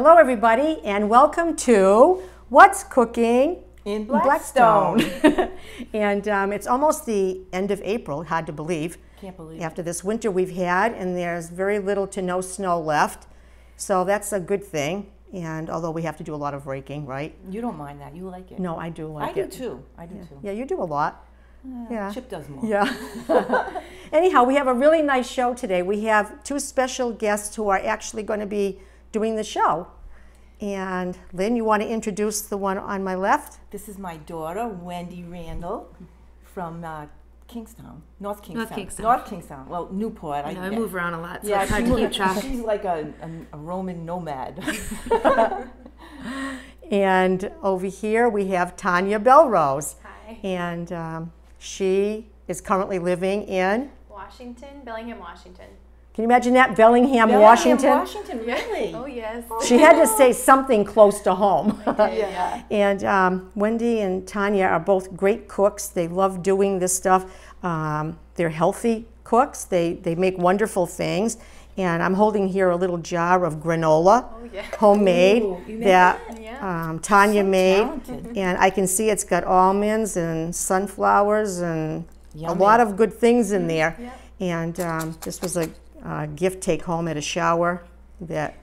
Hello everybody and welcome to What's Cooking in Blackstone. And it's almost the end of April, hard to believe. Can't believe after this winter we've had, and there's very little to no snow left. So that's a good thing. And although we have to do a lot of raking, right? You don't mind that. You like it. No, I do like it. it. I do too. I do too. Yeah, you do a lot. Yeah. Chip does more. Yeah. Anyhow, we have a really nice show today. We have two special guests who are actually going to be doing the show. And Lynn, you want to introduce the one on my left? This is my daughter, Wendy Randall, from Kingstown, North Kingstown. Well, Newport. I move around a lot, so yeah, it's hard to keep track. She's like a Roman nomad. And over here we have Tonya Belrose. Hi. And she is currently living in Washington, Bellingham, Washington. Can you imagine that? Bellingham, Washington? Washington, really? Oh, yes. She had to say something close to home. Yeah. And Wendy and Tonya are both great cooks. They love doing this stuff. They're healthy cooks. They make wonderful things. And I'm holding here a little jar of granola, homemade, that Tonya made. Talented. And I can see it's got almonds and sunflowers and Yummy. a lot of good things in there. Yep. And this was a gift take home at a shower that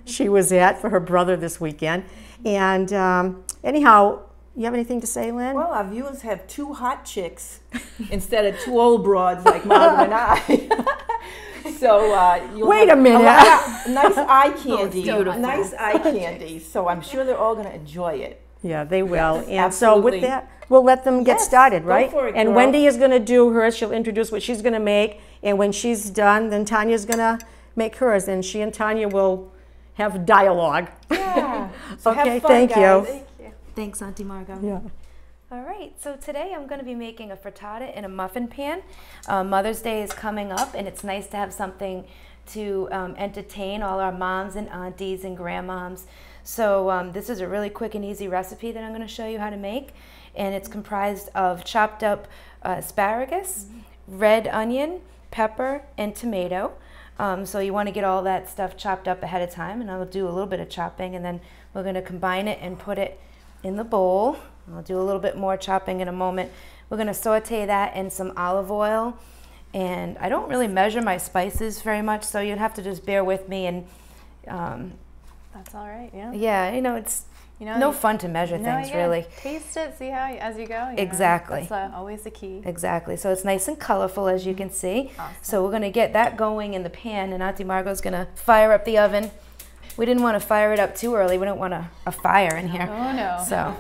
she was at for her brother this weekend. And anyhow, you have anything to say, Lynn? Well, our viewers have two hot chicks instead of two old broads like Margaret and I. So you'll Wait have a minute. Nice eye candy. beautiful. Nice eye candy. So I'm sure they're all going to enjoy it. Yeah, they will. Yes, and so with absolutely. that, we'll let them get Yes, started, go right? for it, and girl. Wendy is going to do hers. She'll introduce what she's going to make. And when she's done, then Tanya's going to make hers. And she and Tonya will have dialogue. Yeah. So Okay, have fun, thank guys. you. Thank you. Thanks, Auntie Margot. Yeah. All right, so today I'm going to be making a frittata in a muffin pan. Mother's Day is coming up, and it's nice to have something to entertain all our moms and aunties and grandmoms. So this is a really quick and easy recipe that I'm going to show you how to make. And it's comprised of chopped up asparagus, red onion, pepper, and tomato. So you want to get all that stuff chopped up ahead of time, and I'll do a little bit of chopping, and then we're going to combine it and put it in the bowl. I'll do a little bit more chopping in a moment. We're going to saute that in some olive oil, and I don't really measure my spices very much, so you'll have to just bear with me. And That's all right, yeah. yeah, you know, it's no fun to measure things, really. Taste it, see how as you go. Exactly. That's always the key. Exactly. So it's nice and colorful, as you can see. Awesome. So we're going to get that going in the pan, and Auntie Margot's going to fire up the oven. We didn't want to fire it up too early. We don't want a fire in here. Oh, no. So,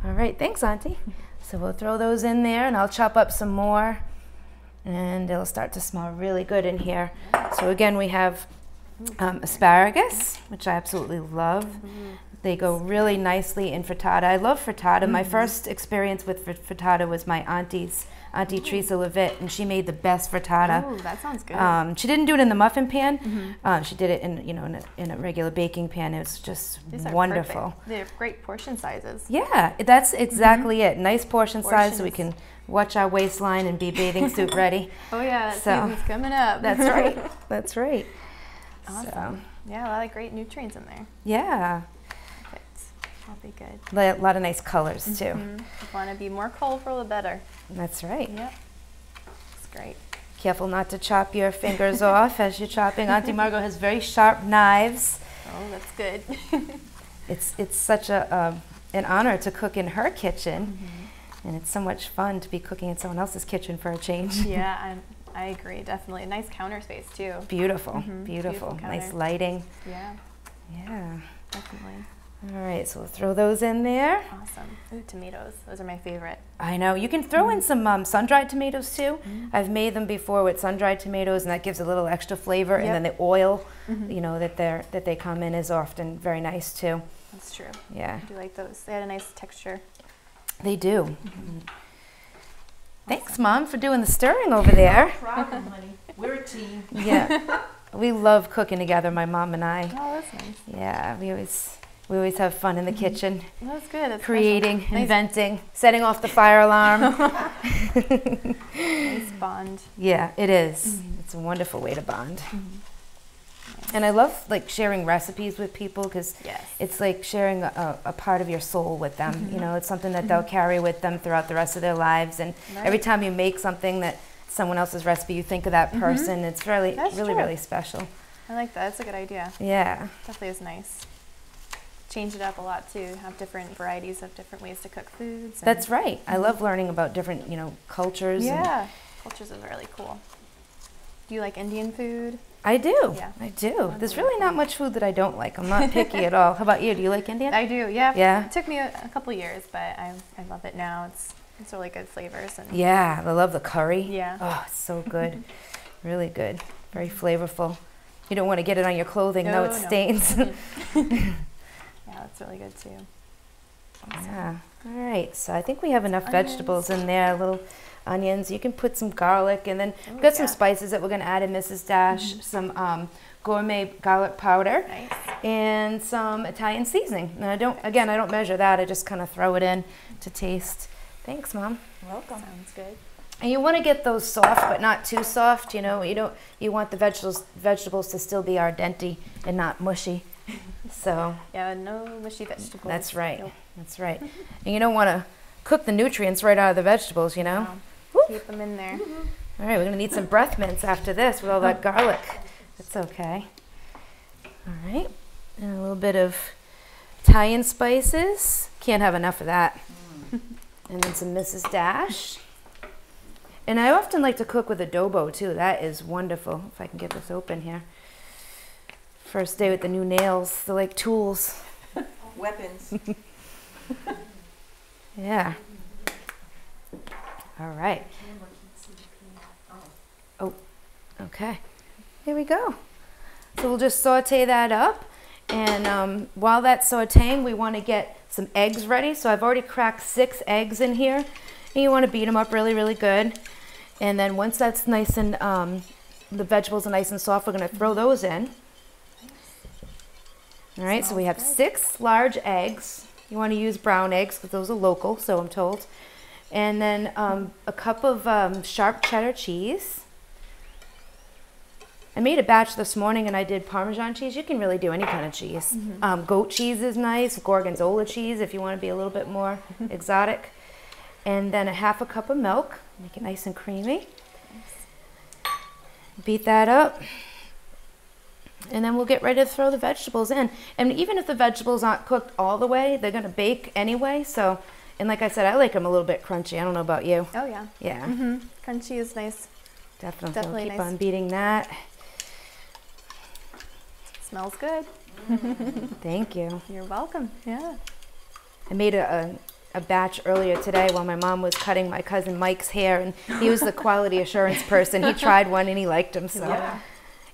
all right. Thanks, Auntie. So we'll throw those in there, and I'll chop up some more, and it'll start to smell really good in here. So again, we have asparagus, which I absolutely love. They go really nicely in frittata. I love frittata. My first experience with frittata was my Auntie Teresa Levitt, and she made the best frittata. Oh, that sounds good. She didn't do it in the muffin pan. She did it in a regular baking pan. It was just These are wonderful. perfect. They have great portion sizes. Yeah, that's exactly it. Nice portion size, so we can watch our waistline and be bathing suit ready. Oh, yeah, that So, season's coming up. That's right. That's right. Awesome. So, Yeah, a lot of great nutrients in there. yeah, Perfect. That'll be good. a lot of nice colors too. If you want to be more colorful, the better. That's right. Yep. It's great. Careful not to chop your fingers off as you're chopping. Auntie Margot has very sharp knives. Oh, that's good. It's such an honor to cook in her kitchen, and it's so much fun to be cooking in someone else's kitchen for a change. Yeah, I agree, definitely. A nice counter space, too. Beautiful, Beautiful beautiful. Nice counter. lighting. Yeah, Yeah. definitely. All right, so we'll throw those in there. Awesome. Ooh, tomatoes. Those are my favorite. I know. You can throw in some sun-dried tomatoes too. I've made them before with sun-dried tomatoes, and that gives a little extra flavor. And then the oil, that they come in is often very nice too. That's true. Yeah, I do like those. They had a nice texture. they do. Thanks, Mom, for doing the stirring over there. No problem, honey. We're a team. Yeah, we love cooking together, my mom and I. Oh, that's nice. Yeah, we always have fun in the kitchen. That's good. That's Creating, special. Nice, inventing, setting off the fire alarm. nice bond. Yeah, it is. It's a wonderful way to bond. And I love like sharing recipes with people because Yes. it's like sharing a part of your soul with them. You know, it's something that they'll carry with them throughout the rest of their lives. And every time you make something that someone else's recipe, you think of that person. It's really, That's really, true. really special. I like that. That's a good idea. Yeah. Definitely is nice. Change it up a lot too. Have different varieties of different ways to cook foods. That's right. I love learning about different, cultures. And Yeah. Cultures are really cool. Do you like Indian food? I do. Yeah. I do. There's really not much food that I don't like. I'm not picky at all. How about you? Do you like Indian? I do. Yeah. Yeah. It took me a couple years, but I love it now. It's really good flavors and Yeah, I love the curry. Yeah. Oh, it's so good. Really good. Very flavorful. You don't want to get it on your clothing. No, it No. stains. yeah, that's really good too. Yeah. All right. So I think we have enough Onions. vegetables in there. Little onions. You can put some garlic, and then we've got some spices that we're going to add in Mrs. Dash. Some gourmet garlic powder. Nice. And some Italian seasoning. And I don't measure that. I just kind of throw it in to taste. Thanks, Mom. Welcome. Sounds good. And you want to get those soft, but not too soft. You want the vegetables to still be al dente and not mushy. So Yeah, no mushy vegetables. that's right. Nope. That's right. And you don't want to cook the nutrients right out of the vegetables. No. Woo. Keep them in there. All right, we're gonna need some breath mints after this with all that garlic. That's okay. All right, and a little bit of Italian spices. Can't have enough of that. And then some Mrs. Dash. And I often like to cook with adobo too. That is wonderful. If I can get this open here. First day with the new nails. They're like tools. Weapons. Yeah. All right. Oh, okay. Here we go. So we'll just saute that up. And while that's sauteing, we want to get some eggs ready. So I've already cracked 6 eggs in here. And you want to beat them up really, really good. And then once that's nice and the vegetables are nice and soft, we're going to throw those in. All right, so we have 6 large eggs. You want to use brown eggs because those are local, so I'm told. And then a cup of sharp cheddar cheese. I made a batch this morning and I did Parmesan cheese. You can really do any kind of cheese. Goat cheese is nice, Gorgonzola cheese if you want to be a little bit more exotic. And then a half a cup of milk, make it nice and creamy. Beat that up. And then we'll get ready to throw the vegetables in. And even if the vegetables aren't cooked all the way, they're going to bake anyway. So, and like I said, I like them a little bit crunchy. I don't know about you. Oh yeah. Yeah. Crunchy is nice. Definitely. Definitely We'll keep nice. on beating that. Smells good. Thank you. You're welcome. Yeah. I made a batch earlier today while my mom was cutting my cousin Mike's hair, and he was the quality assurance person. He tried one and he liked them. So Yeah.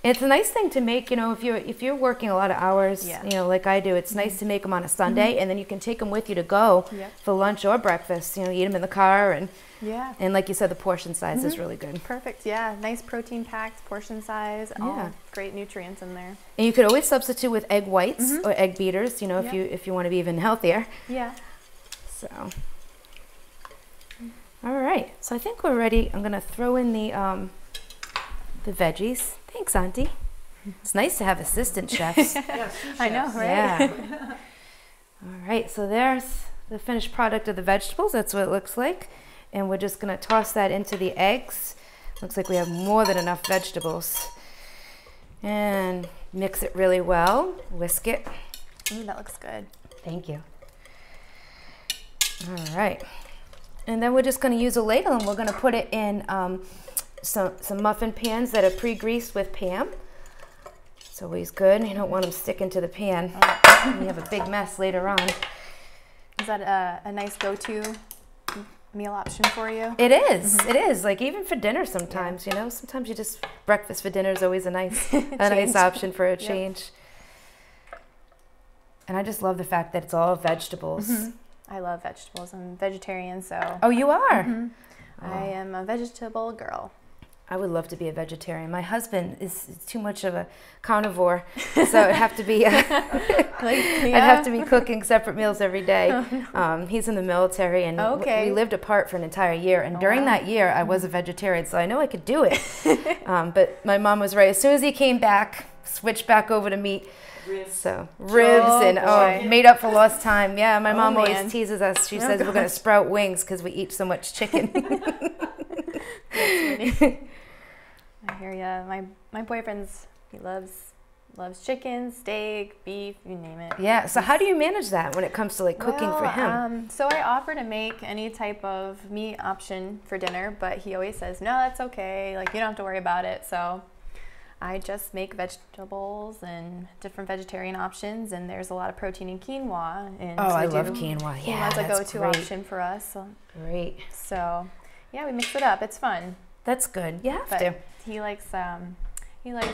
it's a nice thing to make, if you're working a lot of hours, Yeah. like I do. It's nice to make them on a Sunday, and then you can take them with you to go Yep. for lunch or breakfast. Eat them in the car, and Yeah. like you said, the portion size is really good. Perfect. Yeah. Nice protein packed portion size. Yeah. All great nutrients in there. And you could always substitute with egg whites or egg beaters, if you want to be even healthier. Yeah. So, all right. So I think we're ready. I'm gonna throw in the veggies. Thanks, Auntie. It's nice to have assistant chefs. Yes, I know, right? Yeah. All right. So there's the finished product of the vegetables. That's what it looks like. And we're just gonna toss that into the eggs. Looks like we have more than enough vegetables. And mix it really well. Whisk it. Ooh, that looks good. Thank you. All right. And then we're just going to use a ladle and we're going to put it in some muffin pans that are pre-greased with Pam. It's always good. You don't want them sticking to the pan. You have a big mess later on. Is that a nice go-to meal option for you? It is. It is. Like even for dinner sometimes, sometimes you just breakfast for dinner is always a nice option for a change. And I just love the fact that it's all vegetables. I love vegetables. I'm vegetarian, so Oh, you are? I am a vegetable girl. I would love to be a vegetarian. My husband is too much of a carnivore, so I'd have to be I'd have to be cooking separate meals every day. He's in the military, and we lived apart for an entire year. And during that year, I was a vegetarian, so I know I could do it. But my mom was right. As soon as he came back, switch back over to meat. Ribs. So ribs made up for lost time. Yeah, my mom man. always teases us. She says we're going to sprout wings because we eat so much chicken. I hear ya. My boyfriend's, he loves chicken, steak, beef, you name it. Yeah. So how do you manage that when it comes to like cooking for him? So I offer to make any type of meat option for dinner, but he always says, no, that's okay. Like, you don't have to worry about it. So I just make vegetables and different vegetarian options, and there's a lot of protein in quinoa. And Oh, so I love quinoa. Yeah, quinoa's a that's go-to great. option for us. Great. So yeah, we mix it up. It's fun. That's good. You have But to. he likes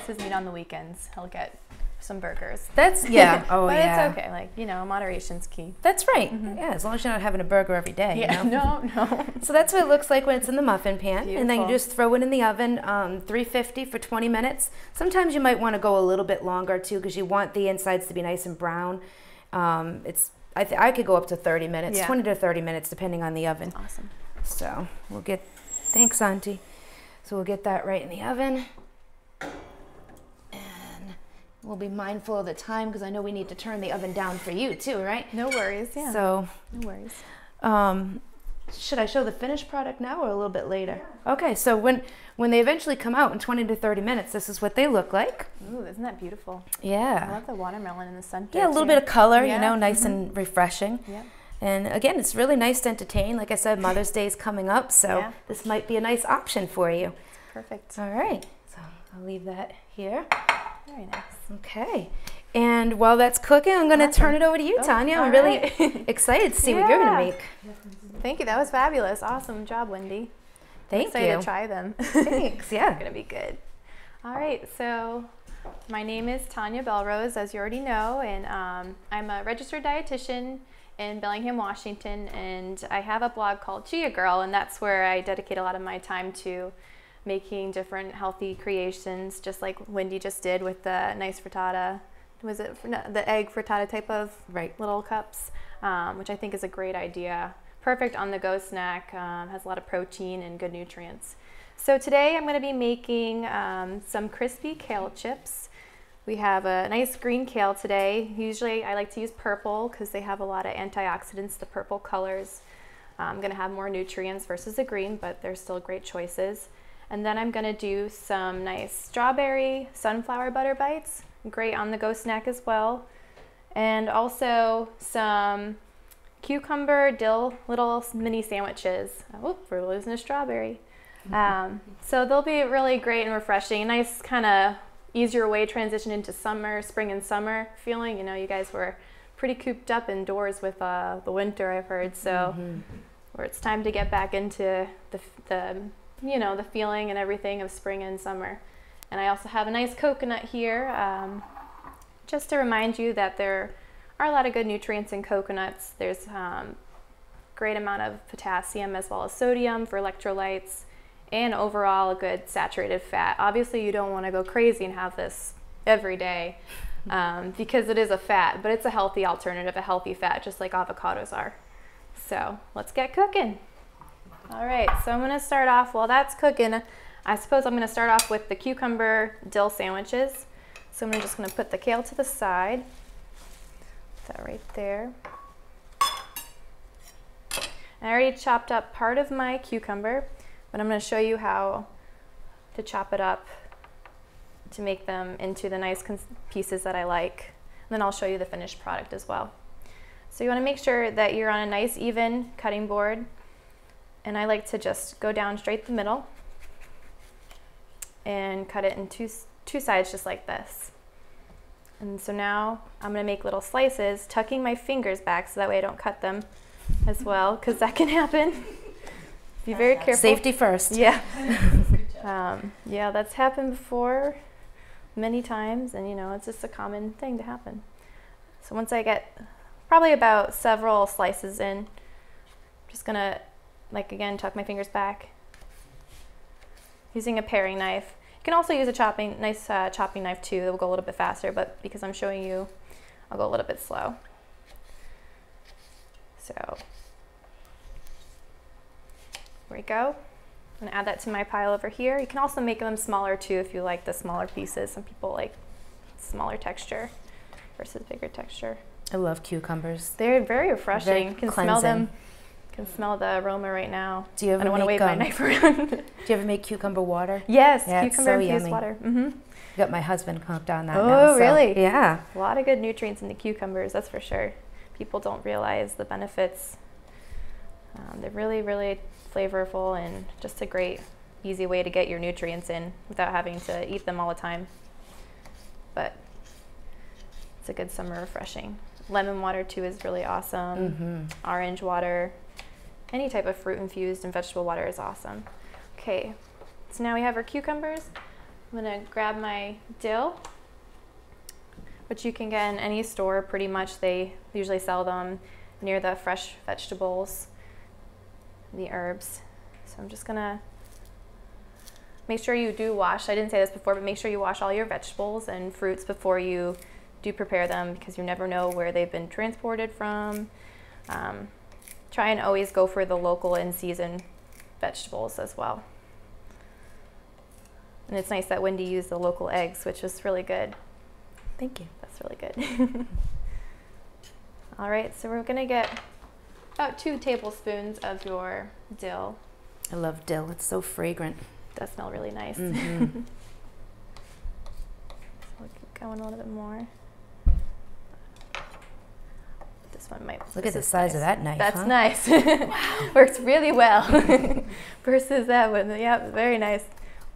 his meat on the weekends. He'll get some burgers. That's yeah. Oh but yeah. it's okay. Like, you know, moderation's key. That's right. Yeah, as long as you're not having a burger every day. Yeah. You know? No. So that's what it looks like when it's in the muffin pan. And then you Beautiful. just throw it in the oven, 350 for 20 minutes. Sometimes you might want to go a little bit longer too because you want the insides to be nice and brown. I could go up to 30 minutes, Yeah. 20 to 30 minutes depending on the oven. Awesome. So we'll get, thanks Auntie. So we'll get that right in the oven. And we'll be mindful of the time because I know we need to turn the oven down for you too, right? No worries. Yeah. So no worries. should I show the finished product now or a little bit later? Okay, so when they eventually come out in 20 to 30 minutes, this is what they look like. Ooh, isn't that beautiful? I Yeah. love the watermelon in the center. Yeah, a little too. bit of color, Yeah. you know, nice and refreshing. Yep. And again, it's really nice to entertain. Like I said, Mother's Day is coming up, so Yeah. this might be a nice option for you. Perfect. All right, so I'll leave that here. Very nice. Okay. And while that's cooking, I'm going to turn it over to you, Oh, Tanya. I'm all really right. excited to see what you're going to Yeah. make. Thank you. That was fabulous. Awesome job, Wendy. Thank Excited you. to try them. Thanks, yeah. Gonna be good. All right, so my name is Tonya Belrose, as you already know, and I'm a registered dietitian in Bellingham, Washington, and I have a blog called Chia Girl, and that's where I dedicate a lot of my time to making different healthy creations, just like Wendy just did with the nice frittata. Was it the egg frittata type of little cups, which I think is a great idea. Perfect on-the-go snack, has a lot of protein and good nutrients. So today I'm going to be making some crispy kale chips. We have a nice green kale today. Usually I like to use purple because they have a lot of antioxidants, the purple colors. I'm going to have more nutrients versus the green, but they're still great choices. And then I'm going to do some nice strawberry sunflower butter bites, great on-the-go snack as well. And also some cucumber dill little mini sandwiches. Oh, we're losing a strawberry. So they'll be really great and refreshing. A nice kind of easier way transition into summer, spring and summer feeling. You know, you guys were pretty cooped up indoors with the winter, I've heard. So where it's time to get back into the you know, the feeling and everything of spring and summer. And I also have a nice coconut here, just to remind you that there are a lot of good nutrients in coconuts. There's great amount of potassium as well as sodium for electrolytes, and overall a good saturated fat. Obviously you don't want to go crazy and have this every day because it is a fat, but it's a healthy alternative, a healthy fat, just like avocados are. So let's get cooking. All right, so I'm going to start off, while that's cooking, I suppose I'm going to start off with the cucumber dill sandwiches. So I'm just going to put the kale to the side. Put that right there. I already chopped up part of my cucumber, but I'm going to show you how to chop it up to make them into the nice pieces that I like. And then I'll show you the finished product as well. So you want to make sure that you're on a nice even cutting board. And I like to just go down straight the middle and cut it in two sides just like this. And so now I'm going to make little slices, tucking my fingers back so that way I don't cut them as well, because that can happen. Be very careful. Safety first. Yeah. Yeah, that's happened before many times, and you know, it's just a common thing to happen. So once I get probably about several slices in, I'm just going to, like again, tuck my fingers back using a paring knife. You can also use a chopping knife too. That will go a little bit faster, but because I'm showing you, I'll go a little bit slow. So there we go. I'm gonna add that to my pile over here. You can also make them smaller too if you like the smaller pieces. Some people like smaller texture versus bigger texture. I love cucumbers. They're very refreshing. Very Smell them. Can smell the aroma right now. Do you ever I don't want to make, wave my knife around. Do you ever make cucumber water? Yes, Yeah, it's cucumber so infused yummy. water. Mm-hmm. Got my husband hooked on that now. Oh, so, really? Yeah. A lot of good nutrients in the cucumbers, that's for sure. People don't realize the benefits. They're really, really flavorful and just a great, easy way to get your nutrients in without having to eat them all the time. But it's a good summer refreshing. Lemon water too is really awesome. Orange water, any type of fruit infused and vegetable water is awesome. Okay, so now we have our cucumbers. I'm gonna grab my dill, which you can get in any store pretty much. They usually sell them near the fresh vegetables, the herbs. So I'm just gonna make sure you do wash. I didn't say this before, but make sure you wash all your vegetables and fruits before you do prepare them, because you never know where they've been transported from. Try and always go for the local in-season vegetables as well. And it's nice that Wendy used the local eggs, which is really good. Thank you. That's really good. All right, so we're gonna get about 2 tablespoons of your dill. I love dill. It's so fragrant. It does smell really nice. So we'll keep going a little bit more. This one might. Look at the size of that knife. That's huh? nice. Wow. Works really well. Versus that one. Yeah, very nice.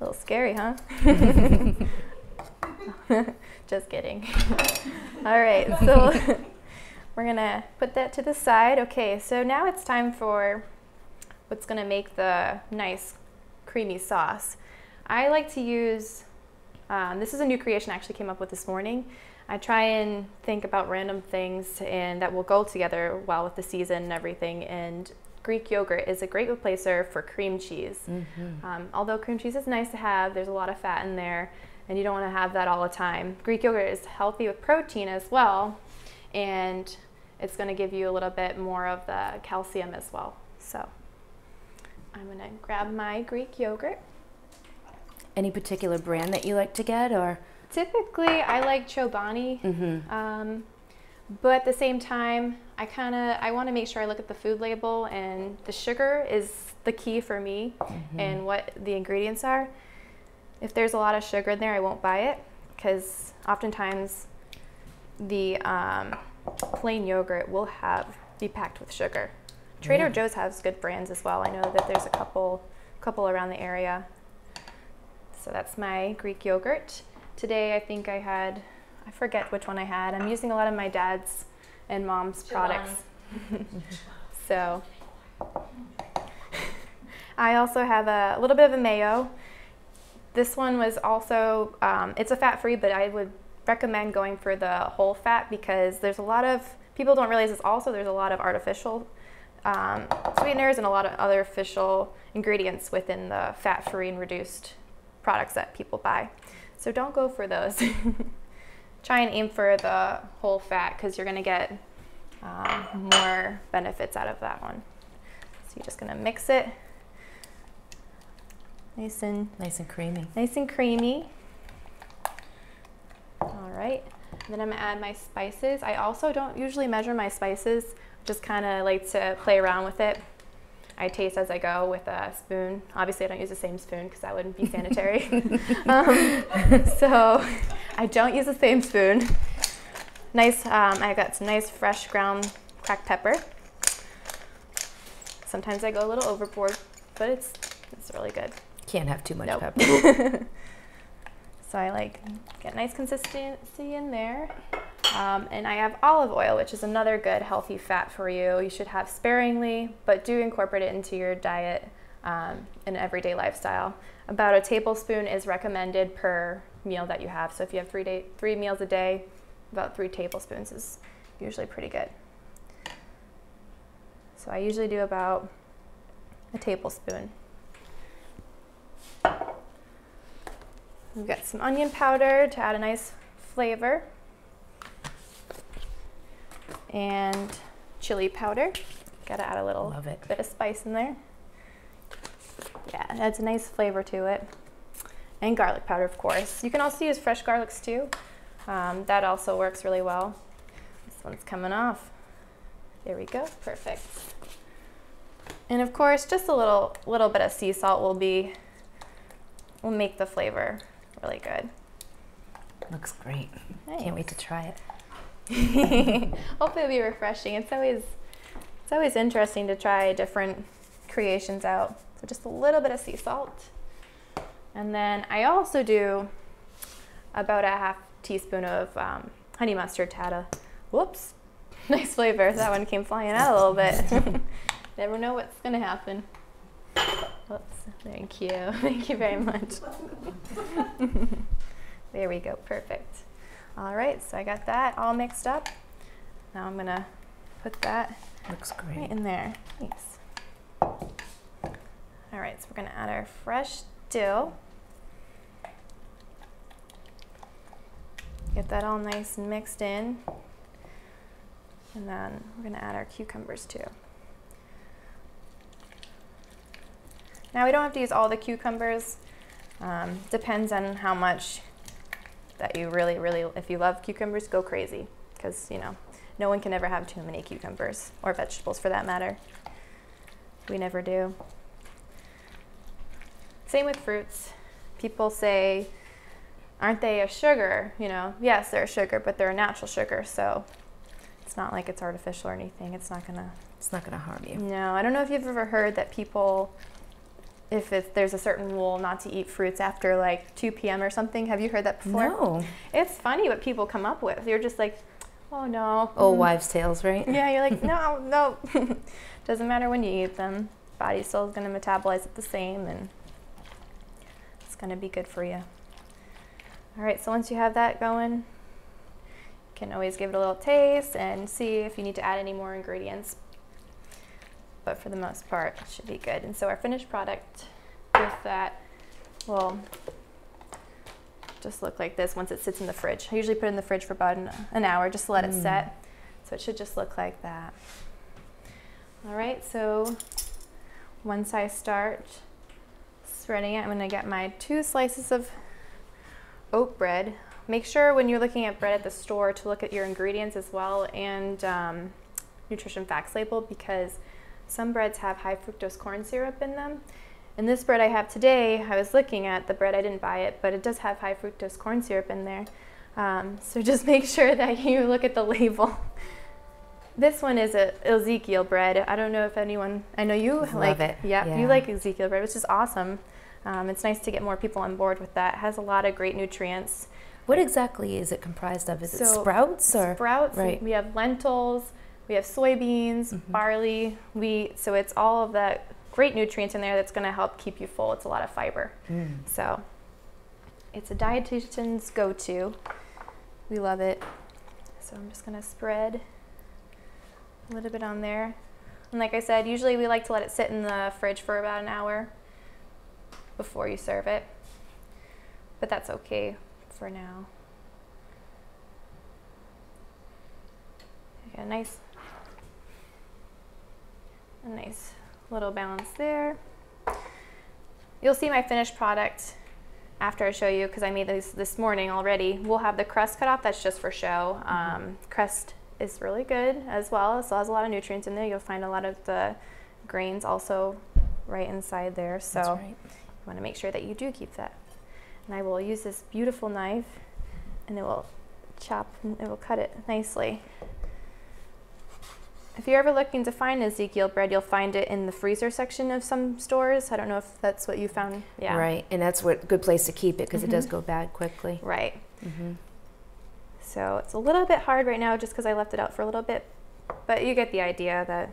A little scary, huh? Just kidding. All right, so we're gonna put that to the side. Okay, so now it's time for what's gonna make the nice creamy sauce. I like to use, this is a new creation I actually came up with this morning. I try and think about random things and that will go together well with the season and everything, and Greek yogurt is a great replacer for cream cheese. Although cream cheese is nice to have, there's a lot of fat in there and you don't want to have that all the time. Greek yogurt is healthy with protein as well, and it's going to give you a little bit more of the calcium as well. So I'm going to grab my Greek yogurt. Any particular brand that you like to get, or? Typically, I like Chobani, but at the same time, I want to make sure I look at the food label, and the sugar is the key for me and what the ingredients are. If there's a lot of sugar in there, I won't buy it, because oftentimes the plain yogurt will be packed with sugar. Trader Joe's has good brands as well. I know that there's a couple around the area. So that's my Greek yogurt. Today I think I forget which one I had. I'm using a lot of my dad's and mom's products. So I also have a little bit of a mayo. This one was also, it's a fat-free, but I would recommend going for the whole fat, because there's a lot of, people don't realize this also, there's a lot of artificial sweeteners and a lot of other artificial ingredients within the fat-free and reduced products that people buy. So don't go for those. Try and aim for the whole fat, because you're going to get more benefits out of that one. So you're just going to mix it nice and creamy. Nice and creamy. All right. And then I'm going to add my spices. I also don't usually measure my spices. Just kind of like to play around with it. I taste as I go with a spoon. Obviously, I don't use the same spoon because that wouldn't be sanitary. So I don't use the same spoon. Nice, I got some nice fresh ground cracked pepper. Sometimes I go a little overboard, but it's really good. Can't have too much Nope. pepper. So I get nice consistency in there. And I have olive oil, which is another good healthy fat for you. You should have sparingly, but do incorporate it into your diet and everyday lifestyle. About a tablespoon is recommended per meal that you have. So if you have 3 meals a day, about 3 tablespoons is usually pretty good. So I usually do about a tablespoon. We've got some onion powder to add a nice flavor. And chili powder. Gotta add a little bit of spice in there. Yeah, it adds a nice flavor to it. And garlic powder, of course. You can also use fresh garlics too. That also works really well. This one's coming off. There we go, perfect. And of course, just a little bit of sea salt will make the flavor really good. Looks great. Nice. Can't wait to try it. Hopefully it'll be refreshing. It's always interesting to try different creations out. So just a little bit of sea salt. And then I also do about a half teaspoon of honey mustard tada. Whoops, nice flavor. That one came flying out a little bit. Never know what's gonna happen. Whoops, thank you. Thank you very much. There we go, perfect. All right, so I got that all mixed up. Now I'm gonna put that Looks great. right in there. Thanks. All right, so we're gonna add our fresh dill. Get that all nice and mixed in. And then we're gonna add our cucumbers too. Now we don't have to use all the cucumbers. Depends on how much that you really, if you love cucumbers, go crazy. Because, you know, no one can ever have too many cucumbers, or vegetables for that matter. We never do. Same with fruits. People say, aren't they a sugar? You know, yes, they're a sugar, but they're a natural sugar, so it's not like it's artificial or anything. It's not gonna harm you. No, I don't know if you've ever heard that people, if there's a certain rule not to eat fruits after like 2 p.m. or something. Have you heard that before? No. It's funny what people come up with. You're just like, oh no. Old wives' tales, right? Yeah, you're like, no. Doesn't matter when you eat them. Body still is going to metabolize it the same, and it's going to be good for you. All right, so once you have that going, you can always give it a little taste and see if you need to add any more ingredients. But for the most part, it should be good. And so our finished product with that will just look like this once it sits in the fridge. I usually put it in the fridge for about an hour just to let it set. So it should just look like that. All right, so once I start spreading it, I'm gonna get my 2 slices of oat bread. Make sure when you're looking at bread at the store to look at your ingredients as well, and nutrition facts label, because some breads have high fructose corn syrup in them. And this bread I have today, I was looking at the bread, I didn't buy it, but it does have high fructose corn syrup in there. So just make sure that you look at the label. This one is a Ezekiel bread. I don't know if anyone, I know you love it. Yeah, you like Ezekiel bread, which is awesome. It's nice to get more people on board with that. It has a lot of great nutrients. What exactly is it comprised of? Is it sprouts or? Sprouts, right. We have lentils, we have soybeans, barley, wheat. So it's all of that great nutrients in there that's going to help keep you full. It's a lot of fiber. So it's a dietitian's go-to. We love it. So I'm just going to spread a little bit on there. And like I said, usually we like to let it sit in the fridge for about an hour before you serve it. But that's okay for now. Okay, a nice little balance there. You'll see my finished product after I show you, because I made this morning already. We'll have the crust cut off. That's just for show. Crust is really good as well. It still has a lot of nutrients in there. You'll find a lot of the grains also right inside there. So you want to make sure that you do keep that. And I will use this beautiful knife, and it will cut it nicely. If you're ever looking to find Ezekiel bread, you'll find it in the freezer section of some stores. I don't know if that's what you found. Yeah. Right, and that's a good place to keep it, because it does go bad quickly. Right. So it's a little bit hard right now just because I left it out for a little bit, but you get the idea.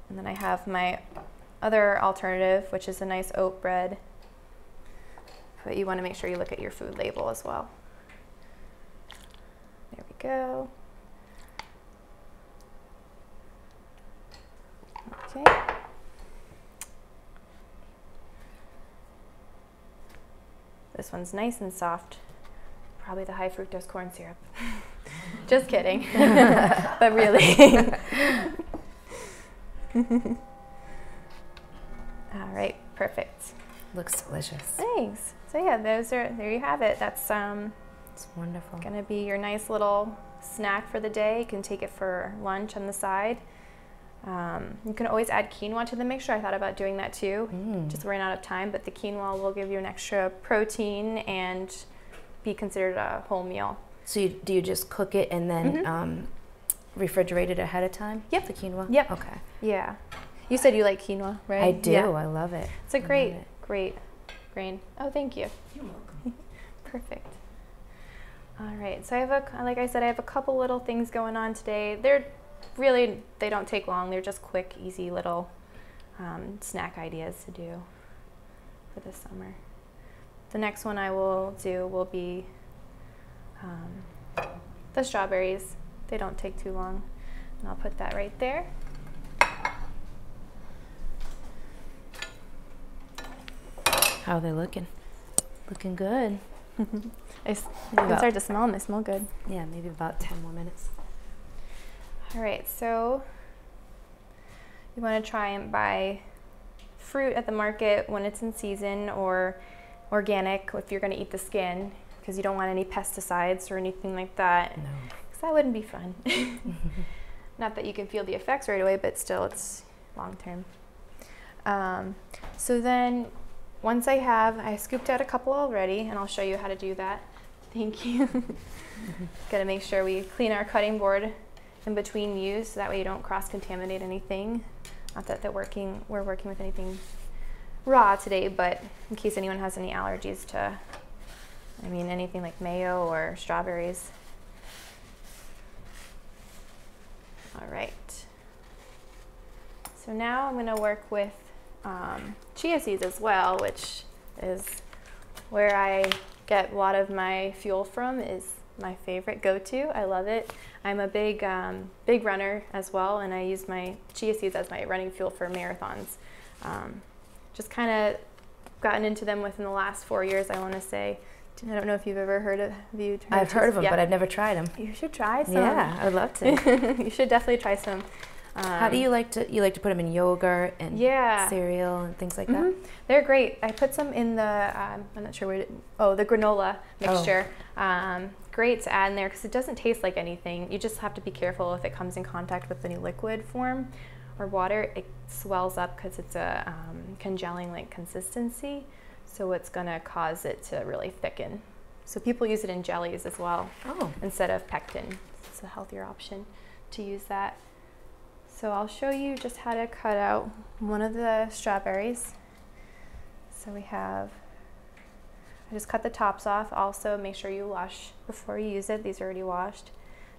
And then I have my other alternative, which is a nice oat bread. But you want to make sure you look at your food label as well. There we go. Okay. This one's nice and soft. Probably the high fructose corn syrup. Just kidding. But really. All right, perfect. Looks delicious. Thanks. So yeah, there you have it. That's It's wonderful. Gonna be your nice little snack for the day. You can take it for lunch on the side. You can always add quinoa to the mixture. I thought about doing that too. Just ran out of time, but the quinoa will give you an extra protein and be considered a whole meal. So do you just cook it and then refrigerate it ahead of time? Yep. The quinoa? Yep. Okay. Yeah. You said you like quinoa, right? I do. Yeah. I love it. It's a great grain. Oh, thank you. You're welcome. Perfect. All right. So like I said, I have a couple little things going on today. They don't take long. They're just quick, easy little snack ideas to do for the summer. The next one I will do will be the strawberries. They don't take too long. And I'll put that right there. How are they looking? Looking good. I can start to smell them. They smell good. Yeah, maybe about 10 more minutes. All right, so you want to try and buy fruit at the market when it's in season, or organic if you're going to eat the skin, because you don't want any pesticides or anything like that. No. Because that wouldn't be fun. Not that you can feel the effects right away, but still it's long term. So then once I scooped out a couple already, and I'll show you how to do that. Thank you. Got to make sure we clean our cutting board in between use, so that way you don't cross-contaminate anything. Not that we're working with anything raw today, but in case anyone has any allergies to, anything like mayo or strawberries. All right. So now I'm going to work with chia seeds as well, which is where I get a lot of my fuel from. Is my favorite go-to. I love it. I'm a big runner as well, and I use my chia seeds as my running fuel for marathons. Just kind of gotten into them within the last 4 years, I want to say. I don't know if you've ever heard of I've heard of them, yeah. but I've never tried them. You should try some. Yeah, I would love to. You should definitely try some. How do you like to put them in yogurt and cereal and things like that? They're great. I put some in the I'm not sure the granola mixture. Great to add in there because it doesn't taste like anything. You just have to be careful if it comes in contact with any liquid form or water. It swells up because it's a congealing like consistency, so it's going to cause it to really thicken. So people use it in jellies as well instead of pectin. It's a healthier option to use that. So I'll show you just how to cut out one of the strawberries. So I just cut the tops off. Also make sure you wash before you use it. These are already washed.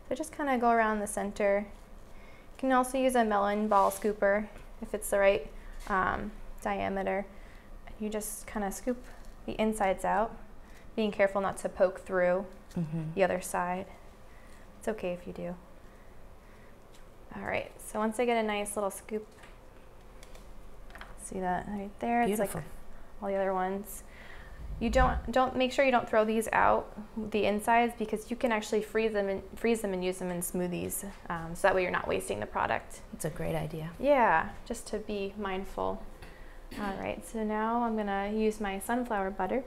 So just kind of go around the center. You can also use a melon ball scooper if it's the right diameter. You just kind of scoop the insides out, being careful not to poke through the other side. It's okay if you do. All right, so once I get a nice little scoop, see that right there? Beautiful. It's like all the other ones. You don't make sure you don't throw these out, the insides, because you can actually freeze them and use them in smoothies. So that way you're not wasting the product. It's a great idea. Yeah, just to be mindful. All right, so now I'm gonna use my sunflower butter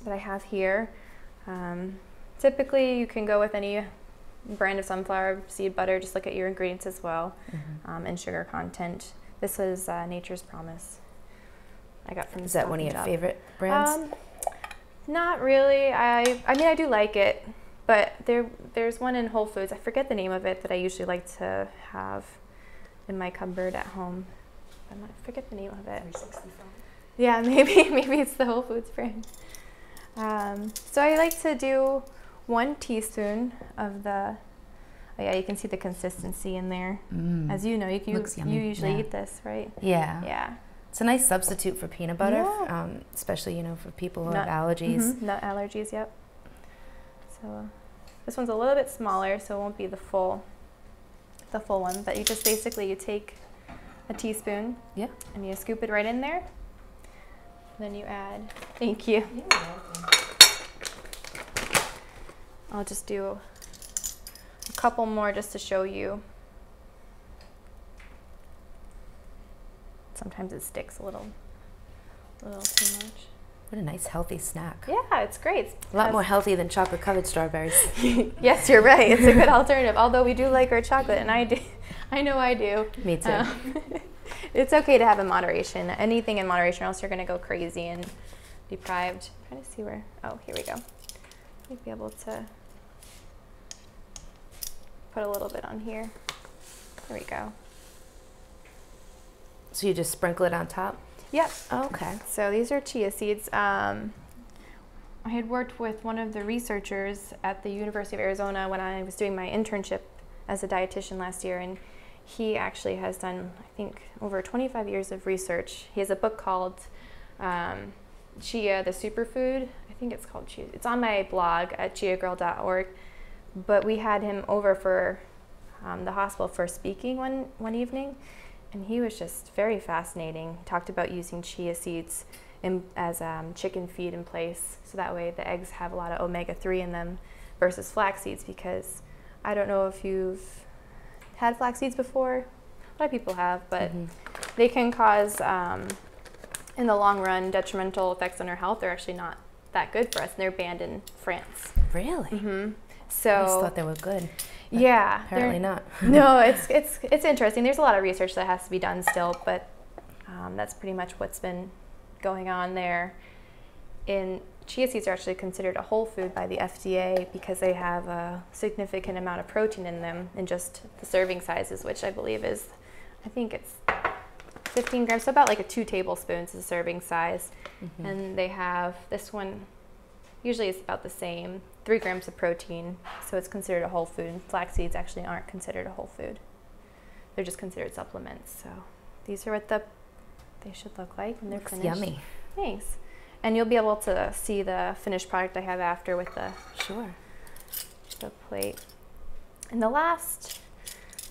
that I have here. Typically you can go with any brand of sunflower seed butter. Just look at your ingredients as well, and sugar content. This is Nature's Promise. I got from. Is that one of your favorite brands? Not really. I do like it, but there's one in Whole Foods. I forget the name of it that I usually like to have in my cupboard at home. I forget the name of it. 365. Yeah, maybe it's the Whole Foods brand. So I like to do 1 teaspoon of the. Oh yeah, you can see the consistency in there. As you know, you usually eat this, right? Yeah. Yeah. It's a nice substitute for peanut butter, Yeah. especially for people who have allergies. Nut allergies, yep. So this one's a little bit smaller, so it won't be the full one. But you just basically take a teaspoon, and you scoop it right in there. Then you add. Thank you. I'll just do a couple more just to show you. Sometimes it sticks a little too much. What a nice healthy snack. Yeah, it's great. A lot more healthy than chocolate covered strawberries. Yes, you're right. It's a good alternative. Although we do like our chocolate, and I do. I know I do. Me too. It's okay to have in moderation. Anything in moderation, or else you're going to go crazy and deprived. I'm trying to see where. Oh, here we go. Might be able to put a little bit on here. There we go. So you just sprinkle it on top? Yep. Oh, okay. So these are chia seeds. I had worked with one of the researchers at the University of Arizona when I was doing my internship as a dietitian last year, and he actually has done, I think, over 25 years of research. He has a book called Chia, the Superfood. I think it's called Chia. It's on my blog at chiagirl.org. But we had him over for the hospital for speaking one evening, and he was just very fascinating. He talked about using chia seeds as chicken feed in place, so that way the eggs have a lot of omega-3 in them versus flax seeds, because I don't know if you've had flax seeds before. A lot of people have, but they can cause, in the long run, detrimental effects on our health. They're actually not that good for us, and they're banned in France. Really? So I just thought they were good. Yeah, Apparently not. No, it's interesting. There's a lot of research that has to be done still, but that's pretty much what's been going on there. Chia seeds are actually considered a whole food by the FDA because they have a significant amount of protein in them in just the serving sizes, which I believe is, I think it's 15 grams, so about like 2 tablespoons is a serving size. And they have, this one usually it's about the same, 3 grams of protein, so it's considered a whole food. Flax seeds actually aren't considered a whole food. They're just considered supplements. So these are what they should look like when they're Looks finished. yummy. Thanks. And you'll be able to see the finished product I have after with the plate. And the last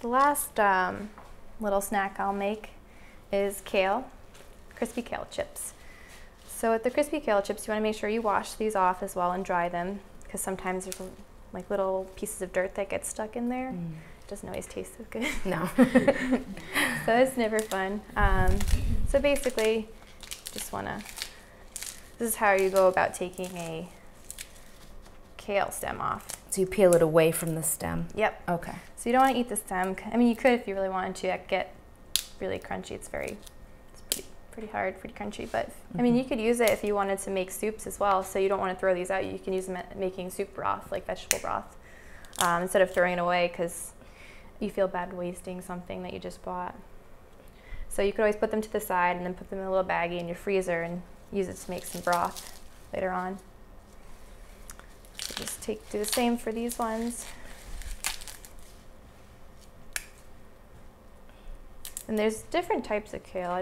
little snack I'll make is kale, crispy kale chips. So with the crispy kale chips, you want to make sure you wash these off as well and dry them, because sometimes there's like little pieces of dirt that get stuck in there. It doesn't always taste so good. No. So it's never fun. So basically, just want to, this is how you go about taking a kale stem off. So you peel it away from the stem? Yep. Okay. So you don't want to eat the stem. I mean, you could if you really wanted to get really crunchy. It's pretty hard, pretty crunchy, but I mean, you could use it if you wanted to make soups as well. So you don't want to throw these out. You can use them at making soup broth, like vegetable broth, instead of throwing it away because you feel bad wasting something that you just bought. So you could always put them to the side and then put them in a little baggie in your freezer and use it to make some broth later on. So just do the same for these ones. And there's different types of kale.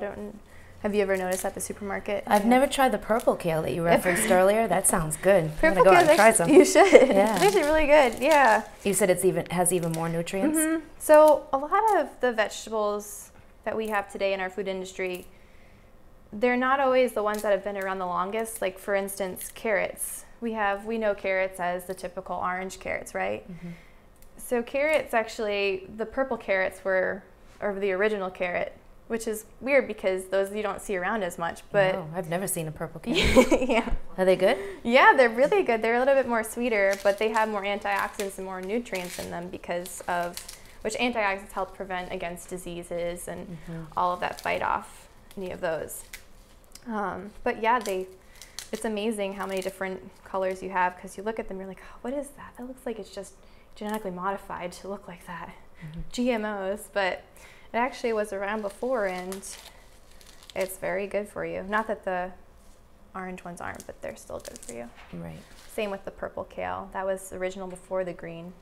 Have you ever noticed at the supermarket? I've never tried the purple kale that you referenced earlier. That sounds good. Purple I'm gonna go out kale, and try some. You should. Yeah. It's actually really good. Yeah. You said has even more nutrients? So a lot of the vegetables that we have today in our food industry, they're not always the ones that have been around the longest. Like for instance, carrots. We know carrots as the typical orange carrots, right? So carrots, actually, the purple carrots were the original carrot, which is weird because those you don't see around as much. But no, I've never seen a purple carrot. yeah. Are they good? Yeah, they're really good. They're a little bit more sweeter, but they have more antioxidants and more nutrients in them which antioxidants help prevent against diseases and all of that, fight off any of those. But yeah, it's amazing how many different colors you have, because you look at them, you're like, oh, what is that? That looks like it's just genetically modified to look like that. GMOs, but it actually was around before, and it's very good for you. Not that the orange ones aren't, but they're still good for you. Right. Same with the purple kale. That was original before the green.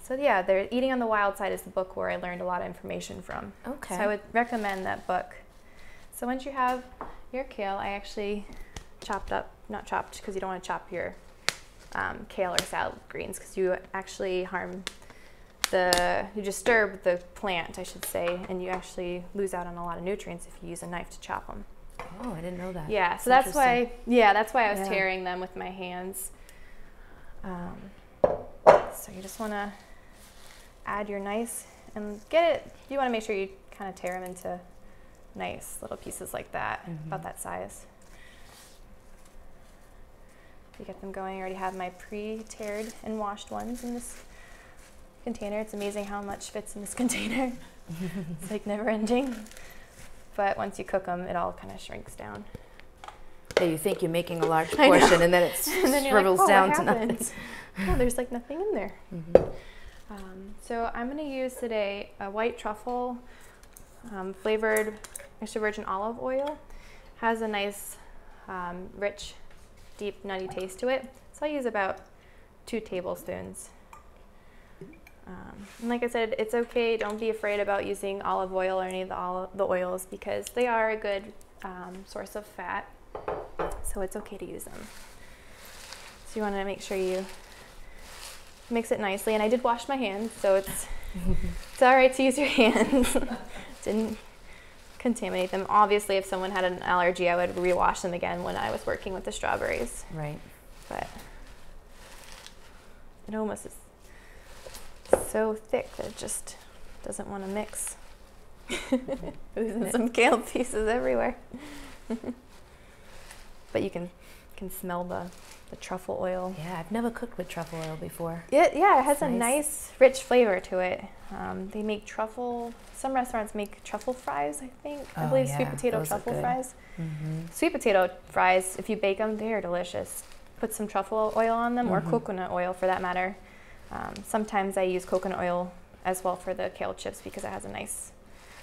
So yeah, Eating on the Wild Side is the book where I learned a lot of information from. Okay. So I would recommend that book. So once you have your kale, I actually not chopped because you don't want to chop your kale or salad greens, because you actually you disturb the plant, I should say, and you actually lose out on a lot of nutrients if you use a knife to chop them. Oh, I didn't know that. Yeah, so that's why I was tearing them with my hands. So you just want to add your nice, and you want to make sure you kind of tear them into nice little pieces like that, about that size. to get them going. I already have my pre-tared and washed ones in this container. It's amazing how much fits in this container. It's like never ending. But once you cook them, it all kind of shrinks down. Yeah, you think you're making a large portion, and then it shrivels like, down to nothing. Oh, there's like nothing in there. So I'm going to use today a white truffle flavored extra virgin olive oil. Has a nice, rich, deep, nutty taste to it. So I use about 2 tablespoons. And like I said, it's okay. Don't be afraid about using olive oil or any of the oils, because they are a good source of fat. So it's okay to use them. So you want to make sure you mix it nicely. And I did wash my hands, so it's all right to use your hands. Didn't contaminate them. Obviously, if someone had an allergy, I would rewash them again when I was working with the strawberries. Right. But it almost is so thick that it just doesn't want to mix. Losing some kale pieces everywhere. But you can smell the truffle oil. Yeah, I've never cooked with truffle oil before. It has a nice, rich flavor to it. They make truffle, some restaurants make truffle fries, I think. I believe sweet potato truffle fries. Sweet potato fries, if you bake them, they are delicious. Put some truffle oil on them, or coconut oil for that matter. Sometimes I use coconut oil as well for the kale chips, because it has a nice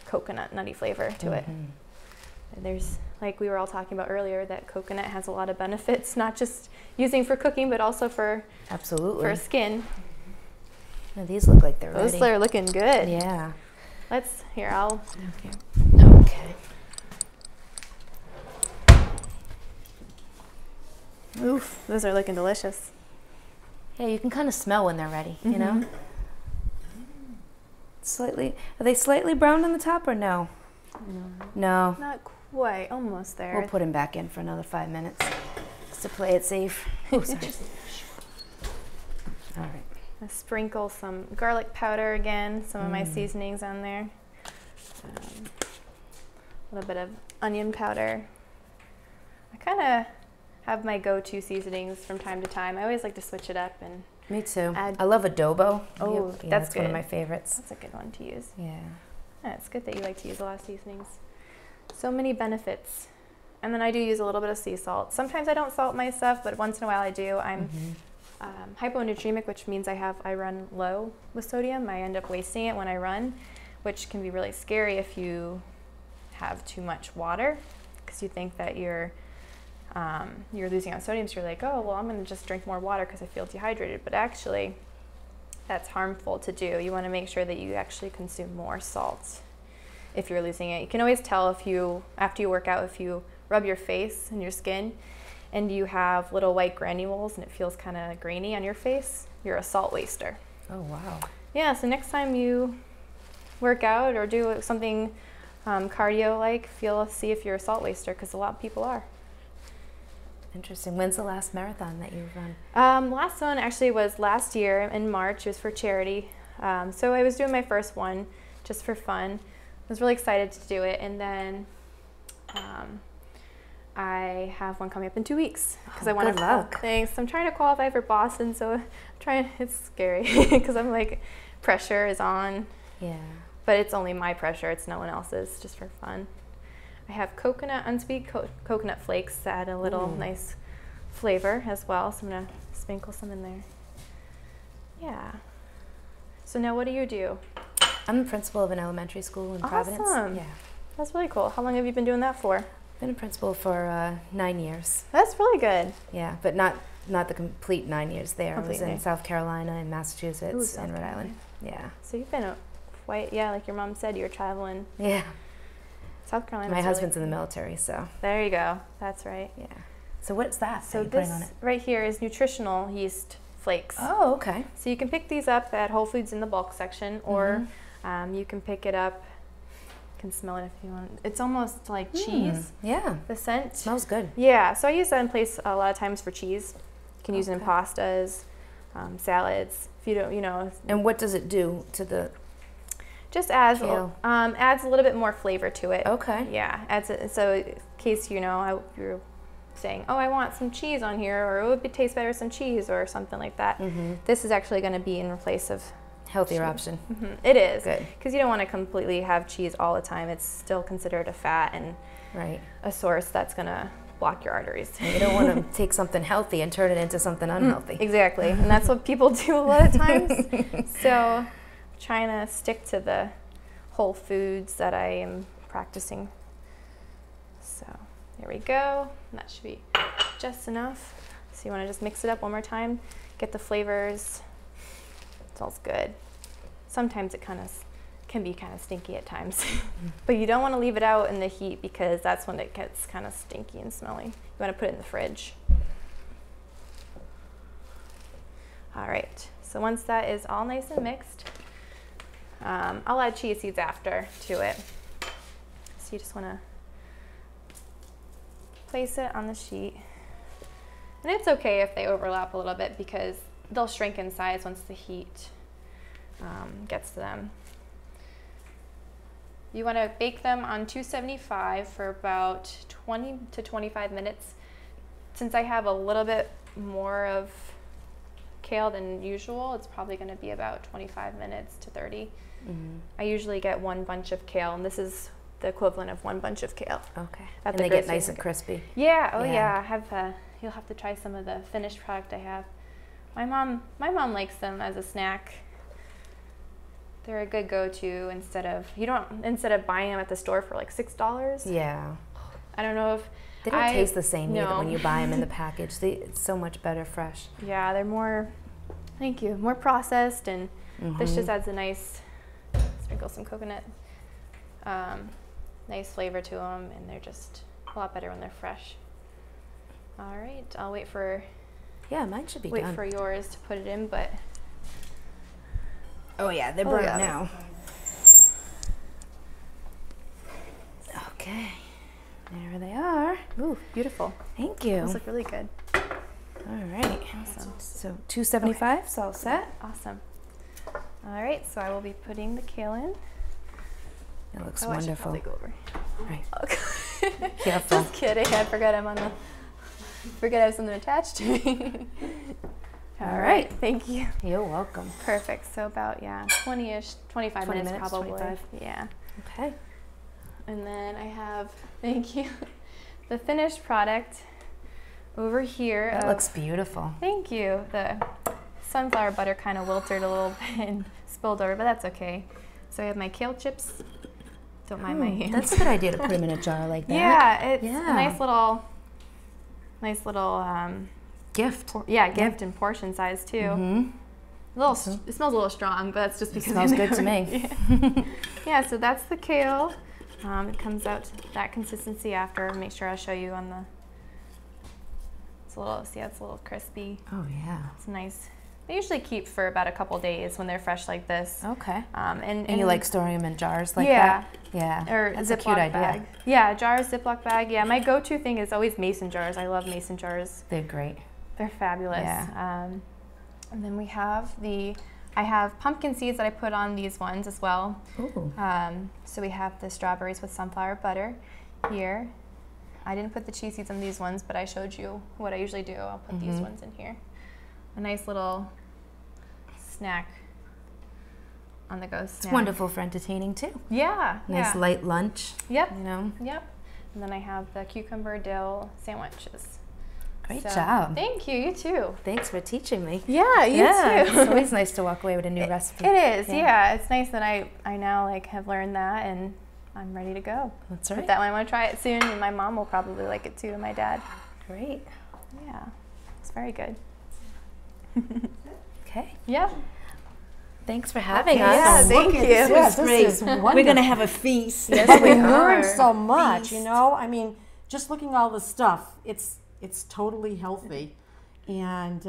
coconut nutty flavor to it. And there's, like we were all talking about earlier, that coconut has a lot of benefits, not just using for cooking, but also for skin. Now, these look like they're ready. Those are looking good. Yeah. I'll. Okay. Oof, those are looking delicious. Yeah, you can kind of smell when they're ready, you know? Are they slightly browned on the top or no? No. Not quite, almost there. We'll put them back in for another 5 minutes just to play it safe. Oh, sorry. All right. I sprinkle some garlic powder again, some of my seasonings on there. A little bit of onion powder. I kind of have my go-to seasonings from time to time. I always like to switch it up and Me too. add. I love adobo. Oh, Yeah, that's one of good. my favorites. That's a good one to use. Yeah. Yeah, it's good that you like to use a lot of seasonings. So many benefits. And then I do use a little bit of sea salt. Sometimes I don't salt my stuff, but once in a while I do. I'm hyponatremic, which means I run low with sodium. I end up wasting it when I run, which can be really scary if you have too much water, because you think that you're losing out sodium. So you're like, oh, well, I'm going to just drink more water because I feel dehydrated. But actually, that's harmful to do. You want to make sure that you actually consume more salt if you're losing it. You can always tell after you work out, if you rub your face and your skin and you have little white granules and it feels kind of grainy on your face, you're a salt waster. Oh, wow. Yeah, so next time you work out or do something cardio-like, see if you're a salt waster, because a lot of people are. Interesting. When's the last marathon that you've run? Last one actually was last year in March. It was for charity. So I was doing my first one just for fun. I was really excited to do it. And then I have one coming up in 2 weeks, because I want to. Good luck. Thanks. I'm trying to qualify for Boston, so it's scary because I'm like, pressure is on. Yeah. But it's only my pressure. It's no one else's, just for fun. I have unsweet coconut flakes to add a little nice flavor as well. So I'm going to sprinkle some in there. Yeah. So now what do you do? I'm the principal of an elementary school in Providence. Awesome. Yeah. That's really cool. How long have you been doing that for? Been a principal for 9 years. That's really good. Yeah, but not the complete 9 years there. I was in Completely. South Carolina and Massachusetts Ooh, South and Rhode Carolina. Island. Yeah. So you've been like your mom said, you were traveling. Yeah. South Carolina. My husband's in the military, so. There you go. That's right. Yeah. So what's that? So that you're putting this on it? right here is nutritional yeast flakes. Oh, okay. So you can pick these up at Whole Foods in the bulk section, or you can pick it up. You can smell it if you want. It's almost like cheese. Yeah. The scent. Smells good. Yeah. So I use that in place a lot of times for cheese. You can use it in pastas, salads. If you don't, And what does it do to the? just adds Kale. Adds a little bit more flavor to it. Okay. Yeah. So in case how you're saying, oh, I want some cheese on here, or it would taste better with some cheese or something like that. This is actually going to be in place of Healthier cheese. option. It is. Good. Because you don't want to completely have cheese all the time. It's still considered a fat and Right. a source that's going to block your arteries. And you don't want to take something healthy and turn it into something unhealthy. Exactly. And that's what people do a lot of times. So trying to stick to the whole foods that I am practicing. So there we go. And that should be just enough. So you want to just mix it up one more time, get the flavors. It smells good. Sometimes it can be kind of stinky at times, but you don't want to leave it out in the heat because that's when it gets kind of stinky and smelly. You want to put it in the fridge. All right, so once that is all nice and mixed, I'll add chia seeds after to it. So you just want to place it on the sheet. And it's okay if they overlap a little bit because they'll shrink in size once the heat gets to them. You want to bake them on 275 for about 20 to 25 minutes. Since I have a little bit more of kale than usual, it's probably going to be about 25 minutes to 30. I usually get one bunch of kale, and this is the equivalent of one bunch of kale. Okay. At And the they get grocery nice and market. crispy. Yeah, oh Yeah. yeah. I have you'll have to try some of the finished product I have. My mom likes them as a snack. They're a good go-to instead of buying them at the store for like $6. Yeah. I don't know if They don't taste the same either no. when you buy them in the package. It's so much better fresh. Yeah, they're more, thank you, more processed, and this just adds a nice, sprinkle some coconut, nice flavor to them, and they're just a lot better when they're fresh. All right, I'll wait for Mine should be done. yours to put it in, but Oh yeah, they're burnt now. Okay, there they are. ooh, beautiful. Thank you. Those look really good. All right. Awesome. So 275, it's all set. Awesome. All right, so I will be putting the kale in. It looks I should wonderful. probably go over. Right. Careful. Just kidding. I forgot I have something attached to me. All right. Thank you. You're welcome. Perfect. So about 20-ish, 25 20 minutes minutes, probably. 25. Yeah. Okay. And then I have, thank you, the finished product over here. That looks beautiful. Thank you. The sunflower butter kind of wilted a little bit and spilled over, but that's okay. So I have my kale chips. Don't mind my hands. That's a good idea to put them in a jar like that. Yeah, it's a nice little Gift. gift and portion size too. It smells a little strong, but that's just because It smells good to me. Yeah, so that's the kale. It comes out to that consistency after. Make sure I show you on the. It's a little crispy. Oh yeah. It's nice. They usually keep for about a couple days when they're fresh like this. Okay. And you like storing them in jars like that? Yeah. Or That's a Ziploc cute idea. bag. Yeah, jars, Ziploc bag. Yeah, my go-to thing is always mason jars. I love mason jars. They're great. They're fabulous. Yeah. And then we have I have pumpkin seeds that I put on these ones as well. Ooh. So we have the strawberries with sunflower butter here. I didn't put the chia seeds on these ones, but I showed you what I usually do. I'll put these ones in here. A nice little snack, on the go snack. It's wonderful for entertaining too. Yeah. Nice light lunch. Yep. You know. Yep. And then I have the cucumber dill sandwiches. Great So, job. Thank you. You too. Thanks for teaching me. Yeah, you too. It's always nice to walk away with a new recipe. It is. Yeah. It's nice that I now have learned that, and I'm ready to go. That's right. But that one, I want to try it soon, and my mom will probably like it too, and my dad. Great. Yeah. It's very good. Okay. Yeah. Thanks for having Okay, us. yeah, thank you. This Yeah, was this great. is We're wonderful. going to have a feast. But we we learned are. so much, you Feast. know. I mean, just looking at all the stuff, it's totally healthy, and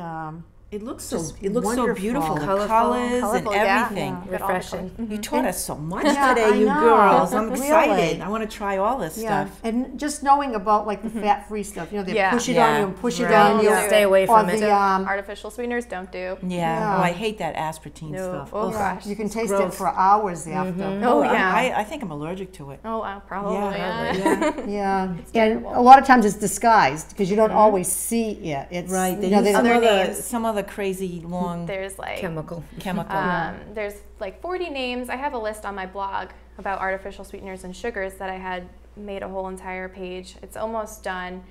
It looks so Just so beautiful. The wonderful. colors and yeah. everything. Got all the colors. Refreshing. You taught us so much Yeah, today, I you know. girls. I'm excited. Really. I want to try all this Yeah, stuff. and just knowing about like the fat-free stuff, you know, they Yeah. push it Yeah. on you and push it Right. on you. Yeah. Stay away Or from it. the, Artificial sweeteners don't do. Yeah. Yeah. Oh, I hate that aspartame No. stuff. Oh, Ugh. gosh. you can taste gross. it for hours after. Oh, yeah. I think I'm allergic to it. Oh, probably. Yeah. Yeah. Yeah, and a lot of times it's disguised because you don't always see it. It's Right. They you know, use Other names. some other crazy long There's like Chemical. chemical. there's like 40 names. I have a list on my blog about artificial sweeteners and sugars that I had made a whole entire page. It's almost done,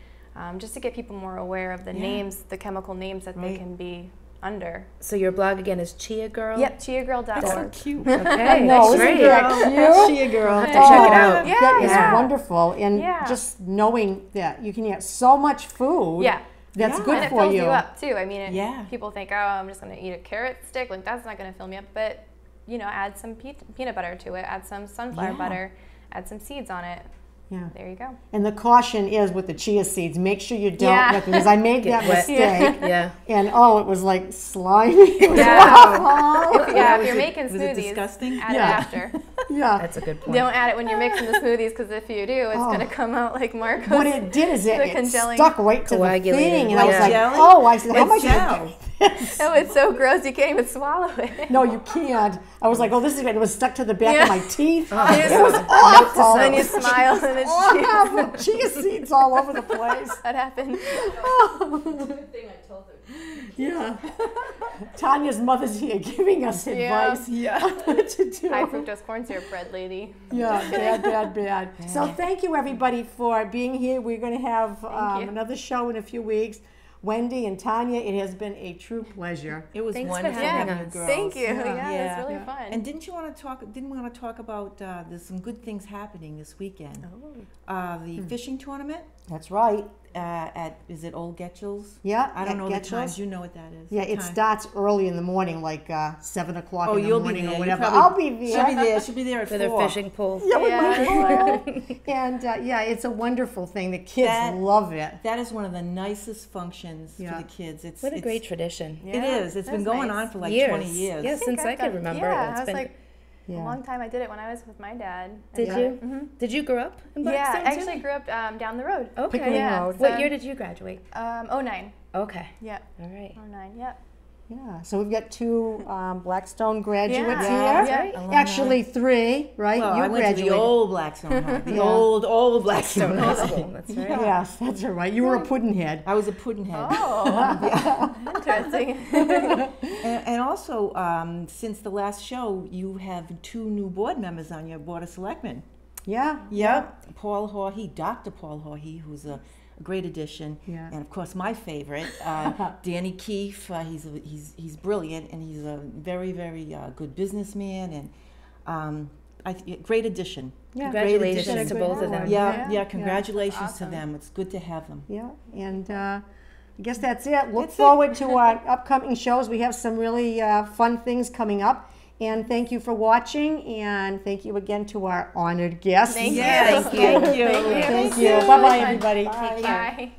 just to get people more aware of the names, the chemical names that they Right. can be under. So your blog again is Chia Girl? Yep, chiagirl.org. cute. Okay, No, that's isn't great. that cute? Chia girl. Have to check it out. Yeah, That is yeah. wonderful, and Yeah. just knowing that you can get so much food. Yeah. That's Yeah. good And it for fills you. you up too. I mean, Yeah. people think, oh, I'm just going to eat a carrot stick. Like, that's not going to fill me up. But, you know, add some peanut butter to it, add some sunflower Yeah. butter, add some seeds on it. Yeah. There you go. And the caution is with the chia seeds, make sure you don't, Yeah. because I made that wet. mistake, Yeah. and oh, it was like slimy. It was Yeah. awful. If you're making Was it smoothies, disgusting? add Yeah. it after. Yeah. That's a good point. Don't add it when you're mixing the smoothies, because if you do, it's Oh. going to come out like Marco's. What it did is The it congealing- stuck right to the Coagulated. thing, and I was Like like, jelly? oh, I said, how am I It's going gel. to do this? Oh, it's so gross, you can't even swallow it. No, you can't. I was like, oh, this is great. It was stuck to the back Yeah. of my teeth. Oh, It was yeah. awful. And then you smile, and it's Awful. Chia seeds all over the place. that happened. Yeah. Tanya's mother's here giving us Yeah. advice. Yeah. What to do. High fructose corn syrup bread lady. Yeah, bad. So thank you everybody for being here. We're going to have you. another show in a few weeks. Wendy and Tanya, it has been a true pleasure. It was Thanks for wonderful having having you us. girls. Thank you. Yeah, Yeah. it was really fun. And didn't you want to talk? Didn't we want to talk about? There's some good things happening this weekend. The fishing tournament That's right. at is it Old Getchell's? Yeah. I don't at know the Getchell's. times. You know what that is. Yeah, The it time. starts early in the morning, like 7 o'clock Oh, in the you'll be morning there. or You whatever. probably- I'll be there. She'll be there. She'll be there at For their 4. fishing pool. Yeah, with my Yeah. phone. And yeah, it's a wonderful thing. The kids That- love it. That is one of the nicest functions Yeah. for the kids. What a great tradition. It is. It's been that's going nice. on for like Years. 20 years. Yes, since I I've can done- remember. Yeah, It's I was been, like a Yeah. long time. I did it when I was with my dad. did Yeah. you? Mhm. Did you grow up in Yeah, Blackstone I too? actually grew up down the road. Okay. Pickering Yeah. Road. What So- year did you graduate? 09. Okay. Yeah. All right. 09. Yeah. Yeah, so we've got 2 Blackstone graduates Yeah. here. Yeah. Actually 3, right? Well, you I went to the graduated. old Blackstone High. The Yeah. old Blackstone High High. school. That's right. Yes, that's all right. You were a puddinhead. I was a puddinhead. Oh. Interesting. And also, since the last show, you have 2 new board members on your Board of Selectmen. Yeah. Yep. Paul Hawhey, Dr. Paul Hawhey, who's a great addition. Yeah. And of course, my favorite, Danny Keefe. He's brilliant, and he's a very, very good businessman, and great addition. Yeah. Congratulations Great to addition. both of them. Yeah, Yeah. congratulations to Awesome. them. It's good to have them. Yeah, and I guess that's it. Look That's it. forward to our upcoming shows. We have some really fun things coming up. And thank you for watching, and thank you again to our honored guests. Thank you. Yes, Thank you. thank you. Thank you. Thank you. Bye-bye, everybody. Bye. Take care. Bye.